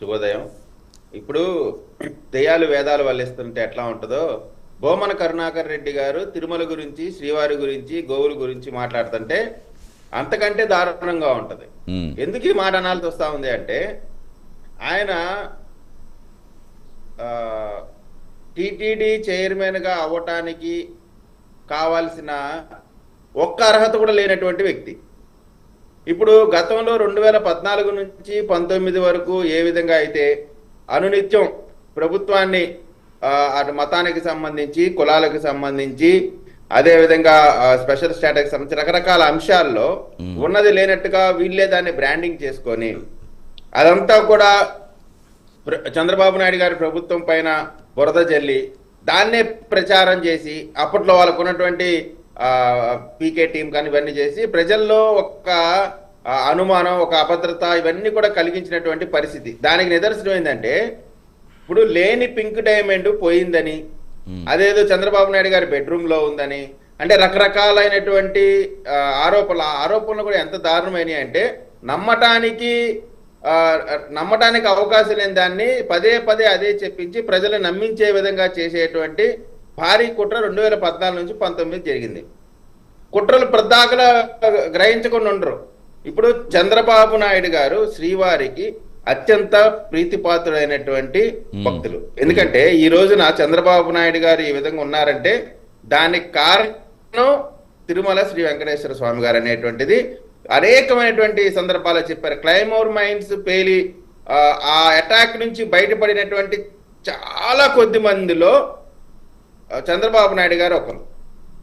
శుభోదయం. ఇప్పుడు దెయ్యాలు వేదాలు వల్లిస్తుంటే ఎట్లా ఉంటుందో, బోమన కరుణాకర్ రెడ్డి గారు తిరుమల గురించి, శ్రీవారి గురించి, గోవుల గురించి మాట్లాడుతుంటే అంతకంటే దారుణంగా ఉంటది. ఉమ్, ఎందుకు ఈ మాట అనాల్సి వస్తా ఉంది అంటే, ఆయన టిటిడి చైర్మన్ గా అవ్వటానికి కావాల్సిన ఒక్క అర్హత కూడా లేనటువంటి వ్యక్తి. ఇప్పుడు గతంలో 2014 నుంచి 19 వరకు ఏ విధంగా అయితే అనునిత్యం ప్రభుత్వాన్ని అటు మతానికి సంబంధించి, కులాలకు సంబంధించి, అదే విధంగా స్పెషల్ స్టేటస్కి సంబంధించి రకరకాల అంశాల్లో ఉన్నది లేనట్టుగా వీళ్ళే దాన్ని బ్రాండింగ్ చేసుకొని అదంతా కూడా చంద్రబాబు నాయుడు గారి ప్రభుత్వం పైన బురద జల్లి దాన్నే ప్రచారం చేసి అప్పట్లో వాళ్ళకు ఉన్నటువంటి పీకే టీం కానీ ఇవన్నీ చేసి ప్రజల్లో ఒక అనుమానం, ఒక అభద్రత ఇవన్నీ కూడా కలిగించినటువంటి పరిస్థితి. దానికి నిదర్శనం ఏంటంటే, ఇప్పుడు లేని పింక్ డైమండ్ పోయిందని, అదేదో చంద్రబాబు నాయుడు గారి బెడ్రూమ్ లో ఉందని, అంటే రకరకాలైనటువంటి ఆరోపణలు కూడా ఎంత దారుణమైనవి అంటే నమ్మటానికి అవకాశం లేని దాన్ని పదే పదే అదే చెప్పించి ప్రజలు నమ్మించే విధంగా చేసేటువంటి భారీ కుట్ర 2014 నుంచి 19 జరిగింది. కుట్రలు ప్రదాకలా గ్రహించకుండా ఉండరు. ఇప్పుడు చంద్రబాబు నాయుడు గారు శ్రీవారికి అత్యంత ప్రీతిపాత్రుడైనటువంటి భక్తులు. ఎందుకంటే ఈ రోజున చంద్రబాబు నాయుడు గారు ఈ విధంగా ఉన్నారంటే దానికి కారణం తిరుమల శ్రీ వెంకటేశ్వర స్వామి గారు అనేటువంటిది అనేకమైనటువంటి సందర్భాల్లో చెప్పారు. క్లైమోర్ మైన్స్ పేలి ఆ అటాక్ నుంచి బయటపడినటువంటి చాలా కొద్ది మందిలో చంద్రబాబు నాయుడు గారు ఒకరు.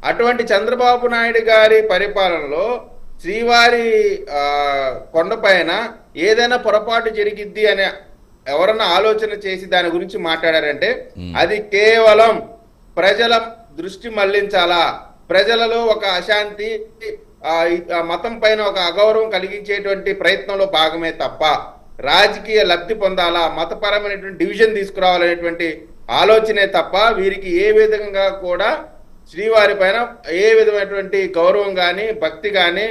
అటువంటి చంద్రబాబు నాయుడు గారి పరిపాలనలో శ్రీవారి కొండపైన ఏదైనా పొరపాటు జరిగిద్ది అనే ఎవరన్నా ఆలోచన చేసి దాని గురించి మాట్లాడారంటే అది కేవలం ప్రజల దృష్టి మళ్లించాలా, ప్రజలలో ఒక అశాంతి, మతం పైన ఒక అగౌరవం కలిగించేటువంటి ప్రయత్నంలో భాగమే తప్ప రాజకీయ లబ్ధి పొందాలా, మతపరమైనటువంటి డివిజన్ తీసుకురావాలనేటువంటి ఆలోచనే తప్ప వీరికి ఏ విధంగా కూడా శ్రీవారి పైన ఏ విధమైనటువంటి గౌరవం కానీ, భక్తి కానీ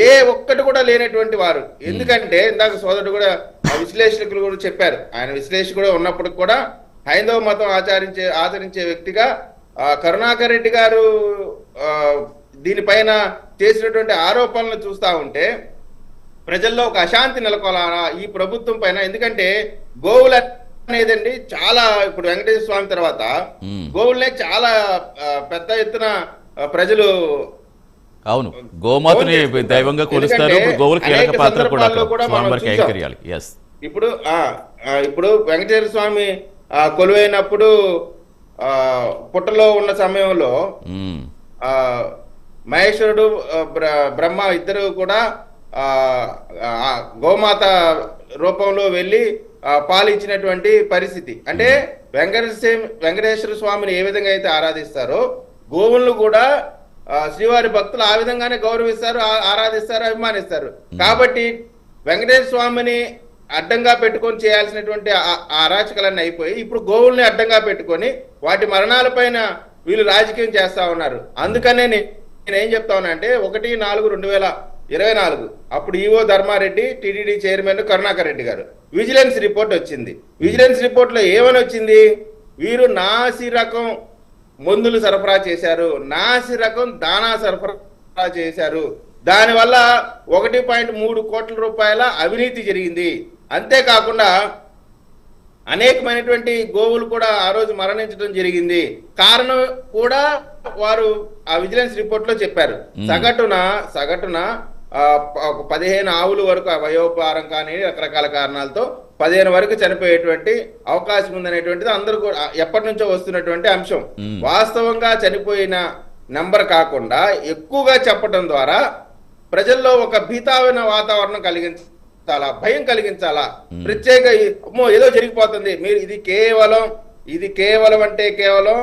ఏ ఒక్కటి కూడా లేనటువంటి వారు. ఎందుకంటే ఇందాక సోదరుడు కూడా విశ్లేషకులు కూడా చెప్పారు, ఆయన విశ్లేషకుడు ఉన్నప్పుడు కూడా హైందవ మతం ఆచరించే వ్యక్తిగా కరుణాకర్ రెడ్డి గారు దీనిపైన చేసినటువంటి ఆరోపణలు చూస్తా ఉంటే ప్రజల్లో ఒక అశాంతి నెలకొలాలా ఈ ప్రభుత్వం పైన. ఎందుకంటే గోవుల అనేదండి చాలా, ఇప్పుడు వెంకటేశ్వర స్వామి తర్వాత గోవులనే చాలా పెద్ద ఎత్తున ప్రజలు అవును గోమాతని దైవంగా కొలుస్తారు. గోవుల కీలక పాత్ర కూడా ఇప్పుడు వెంకటేశ్వర స్వామి కొలువైనప్పుడు పుట్టలో ఉన్న సమయంలో మహేశ్వరుడు బ్రహ్మ ఇద్దరు కూడా గోమాత రూపంలో వెళ్ళి పాలించినటువంటి పరిస్థితి. అంటే వెంకటేశ్వర స్వామిని ఏ విధంగా అయితే ఆరాధిస్తారో గోవులను కూడా శ్రీవారి భక్తులు ఆ విధంగానే గౌరవిస్తారు, ఆరాధిస్తారు, అభిమానిస్తారు. కాబట్టి వెంకటేశ్వర స్వామిని అడ్డంగా పెట్టుకొని చేయాల్సినటువంటి అరాచకాలన్నీ అయిపోయి ఇప్పుడు గోవుల్ని అడ్డంగా పెట్టుకొని వాటి మరణాల పైన వీళ్ళు రాజకీయం చేస్తా ఉన్నారు. అందుకనే నేనేం చెప్తా ఉన్నా అంటే 1/4/2024 అప్పుడు EO Dharma Reddy, TTD chairman Karunakar Reddy గారు విజిలెన్స్ రిపోర్ట్ వచ్చింది. విజిలెన్స్ రిపోర్ట్ లో ఏమని వచ్చింది? వీరు నాసి రకం మందులు సరఫరా చేశారు, నాసి రకం దానా సరఫరా చేశారు, దానివల్ల 1.3 కోట్ల రూపాయల అవినీతి జరిగింది. అంతేకాకుండా అనేకమైనటువంటి గోవులు కూడా ఆ రోజు మరణించడం జరిగింది. కారణం కూడా వారు ఆ విజిలెన్స్ రిపోర్ట్ లో చెప్పారు. సగటున 15 ఆవుల వరకు వయోపారం కానీ రకరకాల కారణాలతో 15 వరకు చనిపోయేటువంటి అవకాశం ఉందనేటువంటిది అందరూ కూడా ఎప్పటి నుంచో వస్తున్నటువంటి అంశం. వాస్తవంగా చనిపోయిన నంబర్ కాకుండా ఎక్కువగా చెప్పడం ద్వారా ప్రజల్లో ఒక భీతావైన వాతావరణం కలిగించాలా, భయం కలిగించాలా, ప్రత్యేక ఏదో జరిగిపోతుంది, మీరు ఇది కేవలం అంటే కేవలం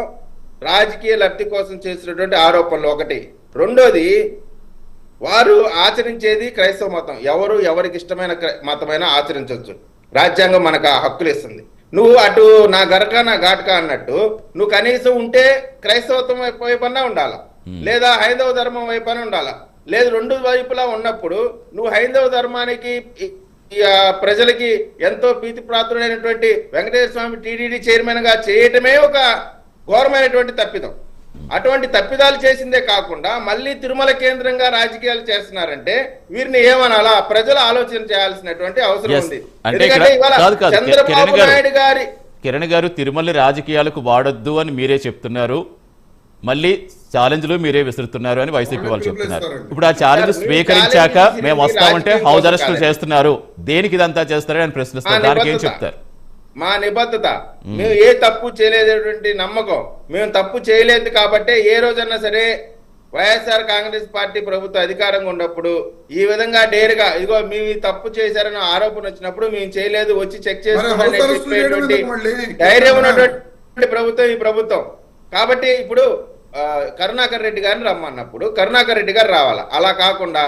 రాజకీయ లబ్ధి కోసం చేసినటువంటి ఆరోపణలు ఒకటి. రెండోది, వారు ఆచరించేది క్రైస్తవ మతం. ఎవరికి ఇష్టమైన మతమైనా ఆచరించవచ్చు, రాజ్యాంగం మనకు ఆ హక్కులు ఇస్తుంది. నువ్వు అటు నా గరక నా ఘాటక అన్నట్టు నువ్వు కనీసం ఉంటే క్రైస్తవత్వం వైపన్నా ఉండాలా, లేదా హైందవ ధర్మం వైపన్నా ఉండాలా. లేదు రెండు వైపులా ఉన్నప్పుడు నువ్వు హైందవ ధర్మానికి ప్రజలకి ఎంతో ప్రీతిప్రాతుడైనటువంటి వెంకటేశ్వర స్వామి టీటీడీ చైర్మన్ గా చేయటమే ఒక ఘోరమైనటువంటి తప్పిదం. అటువంటి తప్పిదాలు చేసిందే కాకుండా మళ్ళీ తిరుమల కేంద్రంగా రాజకీయాలు చేస్తున్నారంటే వీరిని ఏమనాలా ప్రజలు ఆలోచన చేయాల్సినటువంటి అవసరం ఉంది. ఎందుకంటే ఇవాళ చంద్రబాబు నాయుడు గారి కిరణ్ గారు తిరుమల రాజకీయాలకు వాడొద్దు అని మీరే చెప్తున్నారు, మళ్ళీ ఛాలెంజ్లు మీరే విసురుతున్నారు అని వైసీపీ వాళ్ళు చెప్తున్నారు. ఇప్పుడు ఆ ఛాలెంజ్ స్వీకరించాక మేము వస్తామంటే హౌస్ అరెస్టులు చేస్తున్నారు, దేనికి ఇదంతా చేస్తారని అని ప్రశ్నిస్తారు, దానికి ఏం చెప్తారు? మా నిబద్ధత, మేము ఏ తప్పు చేయలేదటువంటి నమ్మకం, మేము తప్పు చేయలేదు కాబట్టి ఏ రోజన్నా సరే వైఎస్ఆర్ కాంగ్రెస్ పార్టీ ప్రభుత్వ అధికారంగా ఉన్నప్పుడు ఈ విధంగా డేరుగా ఇదిగో మేము ఈ తప్పు చేశారని ఆరోపణ వచ్చినప్పుడు మేము చేయలేదు వచ్చి చెక్ చేసుకోమని చెప్పేటువంటి ధైర్యం ఉన్నటువంటి ప్రభుత్వం ఈ ప్రభుత్వం. కాబట్టి ఇప్పుడు కరుణాకర్ రెడ్డి గారిని రమ్మన్నప్పుడు కరుణాకర్ రెడ్డి గారు రావాలా, అలా కాకుండా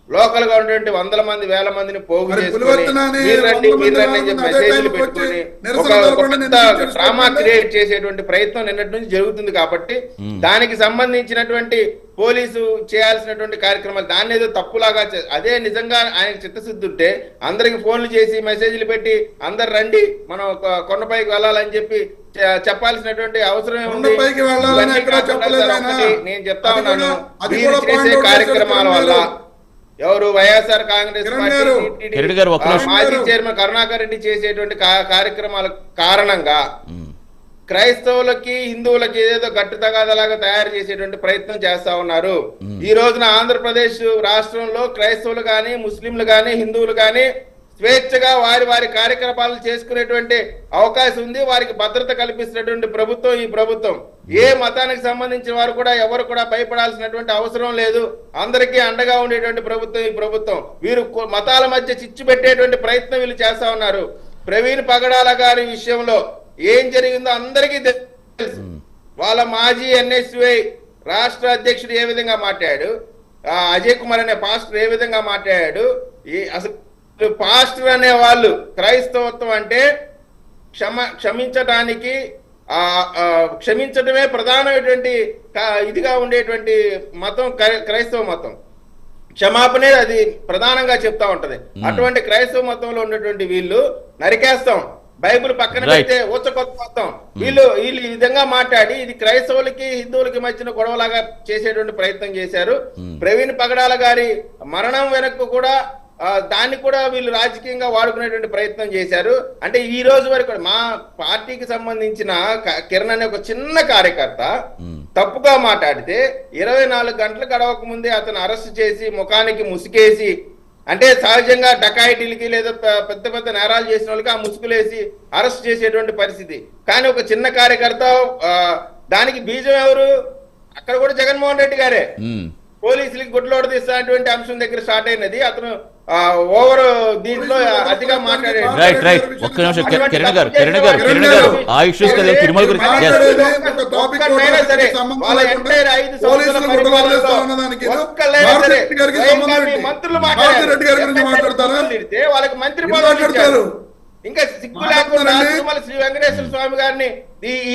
లోకల్ గా ఉన్నటువంటి వందల మంది వేల మందిని పోగు చేసుకొని మెసేజ్లు పెట్టుకుని ఒక డ్రామా క్రియేట్ చేసేటువంటి ప్రయత్నం నిన్నటి నుంచి జరుగుతుంది. కాబట్టి దానికి సంబంధించినటువంటి పోలీసు చేయాల్సినటువంటి కార్యక్రమాలు దాన్ని ఏదో తప్పులాగా అదే నిజంగా ఆయనకు చిత్తశుద్ధి ఉంటే అందరికి ఫోన్లు చేసి మెసేజ్లు పెట్టి అందరు రండి మనం కొండపైకి వెళ్ళాలని చెప్పి చెప్పాల్సినటువంటి అవసరం ఉంది. నేను చెప్తా ఉన్నాను, మీరు చేసే కార్యక్రమాల వల్ల ఎవరు వైఎస్ఆర్ కాంగ్రెస్ మాజీ చైర్మన్ కరుణాకర్ రెడ్డి చేసేటువంటి కార్యక్రమాల కారణంగా క్రైస్తవులకి హిందువులకి ఏదేదో గట్టు తగాదలాగా తయారు చేసేటువంటి ప్రయత్నం చేస్తా ఉన్నారు. ఈ రోజున ఆంధ్రప్రదేశ్ రాష్ట్రంలో క్రైస్తవులు గాని ముస్లింలు గాని హిందువులు గాని స్వేచ్ఛగా వారి వారి కార్యకలాపాలు చేసుకునేటువంటి అవకాశం ఉంది. వారికి భద్రత కల్పిస్తున్నటువంటి ప్రభుత్వం ఈ ప్రభుత్వం. ఏ మతానికి సంబంధించిన వారు కూడా ఎవరు కూడా భయపడాల్సినటువంటి అవసరం లేదు. అందరికీ అండగా ఉండేటువంటి ప్రభుత్వం ఈ ప్రభుత్వం. వీరు మతాల మధ్య చిచ్చు పెట్టేటువంటి ప్రయత్నం వీళ్ళు చేస్తా ఉన్నారు. ప్రవీణ్ పగడాల గారి విషయంలో ఏం జరిగిందో అందరికీ తెలుసు. వాళ్ళ మాజీ ఎన్ఎస్యుఐ రాష్ట్ర అధ్యక్షుడు ఏ విధంగా మాట్లాడాడు, అజయ్ కుమార్ అనే పాస్టర్ ఏ విధంగా మాట్లాడాడు. అసలు పాస్టర్ అనే వాళ్ళు క్రైస్తవత్వం అంటే క్షమించడానికి క్షమించడమే ప్రధానమైనటువంటి ఇదిగా ఉండేటువంటి మతం క్రైస్తవ మతం. క్షమాపణే అది ప్రధానంగా చెప్తా ఉంటది. అటువంటి క్రైస్తవ మతంలో ఉన్నటువంటి వీళ్ళు నరికేస్తాం, బైబిల్ పక్కన పెడితే ఊచకొత్తం. వీళ్ళు ఈ విధంగా మాట్లాడి ఇది క్రైస్తవులకి హిందువులకి మధ్యన గొడవలాగా చేసేటువంటి ప్రయత్నం చేశారు. ప్రవీణ్ పగడాల గారి మరణం వెనక్కు కూడా దాన్ని కూడా వీళ్ళు రాజకీయంగా వాడుకునేటువంటి ప్రయత్నం చేశారు. అంటే ఈ రోజు వరకు మా పార్టీకి సంబంధించిన కిరణ్ అనే ఒక చిన్న కార్యకర్త తప్పుగా మాట్లాడితే 24 గంటలు గడవక ముందే అతను అరెస్ట్ చేసి ముఖానికి ముసుకేసి, అంటే సహజంగా డకాయిటీలకి లేదా పెద్ద పెద్ద నేరాలు చేసిన వాళ్ళకి ఆ ముసుగులేసి అరెస్ట్ చేసేటువంటి పరిస్థితి. కానీ ఒక చిన్న కార్యకర్త దానికి బీజం ఎవరు? అక్కడ కూడా జగన్మోహన్ రెడ్డి గారే పోలీసులకి గుడ్లోడు తీస్తున్నటువంటి అంశం దగ్గర స్టార్ట్ అయినది. అతను ఓవర్ దీంట్లో అతిగా మాట్లాడాడు. మంత్రులు వాళ్ళకి మంత్రి పదవులు ఇచ్చారు. ఇంకా సిగ్గు లేకుండా తిరుమల శ్రీ వెంకటేశ్వర స్వామి గారిని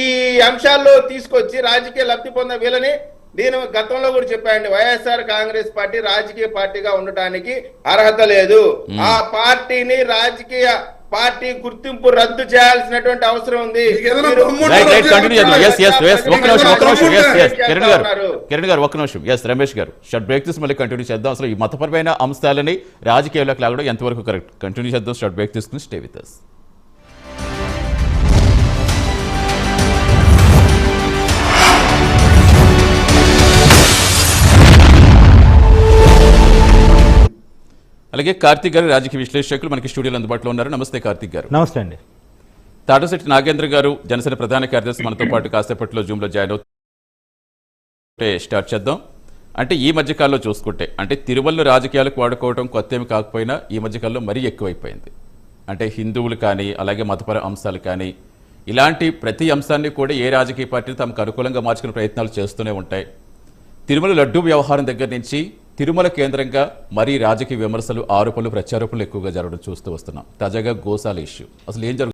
ఈ అంశాల్లో తీసుకొచ్చి రాజకీయ లబ్ధి పొందే వీళ్ళని నేను గతంలో కూడా చెప్పానండి, వైఎస్ఆర్ కాంగ్రెస్ పార్టీ రాజకీయ పార్టీగా ఉండటానికి అర్హత లేదు. ఆ పార్టీని రాజకీయ పార్టీ గుర్తింపు రద్దు చేయాల్సినటువంటి అవసరం ఉంది. కిరణ్ గారు ఒక్క నిమిషం. రమేష్ గారు షార్ట్ బ్రేక్ తీసి మళ్ళీ కంటిన్యూ చేద్దాం. అసలు ఈ మతపరమైన అంశాలని రాజకీయాల్లోకి లాగడం ఎంతవరకు కరెక్ట్? కంటిన్యూ చేద్దాం. షార్ట్ బ్రేక్ తీసుకుని స్టే విత్ us. అలాగే కార్తిక్ గారు రాజకీయ విశ్లేషకులు మనకి స్టూడియోలో అందుబాటులో ఉన్నారు. నమస్తే కార్తిక్ గారు. నమస్తే అండి. తాటశెట్టి నాగేంద్ర గారు జనసేన ప్రధాన కార్యదర్శి మనతో పాటు కాసేపట్లో జూమ్లో జాయిన్ అవుతే స్టార్ట్ చేద్దాం. అంటే ఈ మధ్యకాలంలో చూసుకుంటే అంటే తిరుమలను రాజకీయాలకు వాడుకోవడం కొత్త ఏమి కాకపోయినా ఈ మధ్యకాలంలో మరీ ఎక్కువైపోయింది. అంటే హిందువులు కానీ అలాగే మతపర అంశాలు కానీ ఇలాంటి ప్రతి అంశాన్ని కూడా ఏ రాజకీయ పార్టీలు తమకు అనుకూలంగా మార్చుకునే ప్రయత్నాలు చేస్తూనే ఉంటాయి. తిరుమల లడ్డూ వ్యవహారం దగ్గర నుంచి తిరుమల కేంద్రంగా మరీ రాజకీయ విమర్శలు ఆరోపణలు ప్రత్యారోపణలు ఎక్కువగా జరగడం చూస్తూ వస్తున్నాం. తాజాగా గోశాల ఇష్యూ అసలు ఏం జరుగుతుంది?